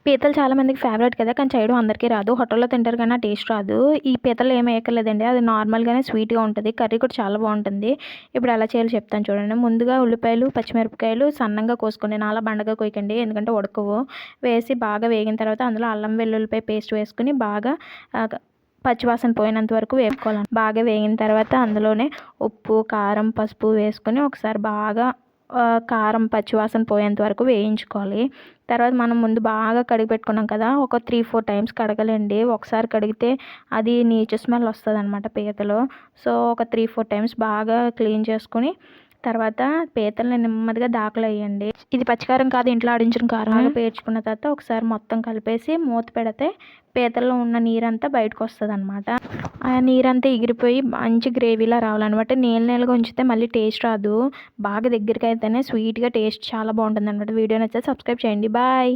పీతలు చాలా మందికి ఫేవరెట్ కదా! కానీ చేయడం అందరికీ రాదు. హోటల్‌లో తింటారు కానీ ఆ టేస్ట్ రాదు. ఈ పీతల్లో ఏమి ఎయక్కర్లేదండి. అది నార్మల్‌గానే స్వీట్‌గా ఉంటది. కర్రీ కూడా చాలా బావుంటుంది. ఇప్పుడు ఎలా చేయాలో చెప్తాను చూడండి. ముందుగా ఉల్లిపాయలు, పచ్చిమిరపకాయలు సన్నంగా కోసుకోండి. నాలా బండగా కోయకండి. ఎందుకంటే ఉడకవు. వేసి బాగా వేగిన తర్వాత అందులో అల్లం వెల్లుల్లిపాయ పేస్ట్ వేసుకొని బాగా పచ్చివాసన పోయినంత వరకు వేపుకోవాలి. బాగా వేగిన తర్వాత అందులోనే ఉప్పు, కారం, పసుపు వేసుకొని ఒకసారి బాగా కారం పచ్చివాసన పోయేంత వరకు వేయించుకోవాలి. తర్వాత మనం ముందు బాగా కడిగి పెట్టుకున్నాం కదా! ఒక 3, 4 టైమ్స్ కడగాలండి. ఒకసారి కడిగితే అది నీచు స్మెల్ వస్తదనమాట పీతలు. సో, ఒక 3, 4 టైమ్స్ బాగా క్లీన్ చేసుకొని తర్వాత పీతల్ని నెమ్మదిగా దాకలేయండి. ఇది పచ్చికారం కాదు, ఇంట్లో ఆడించిన కారం. బాగా పేర్చుకున్న తర్వాత ఒకసారి మొత్తం కలిపేసి మూత పెడితే పీతల్లో ఉన్న నీరంతా బయటకొస్తదనమాట. ఆ నీరంతా ఎగిరిపోయి మంచి గ్రేవీలా రావాలనమాట. నీళ్ళగా ఉంచితే మళ్ళీ టేస్ట్ రాదు. బాగా దగ్గరికైతేనే స్వీట్‌గా టేస్ట్ చాలా బావుంటుందనమాట. వీడియో నచ్చితే సబ్స్క్రైబ్ చేయండి. బాయ్.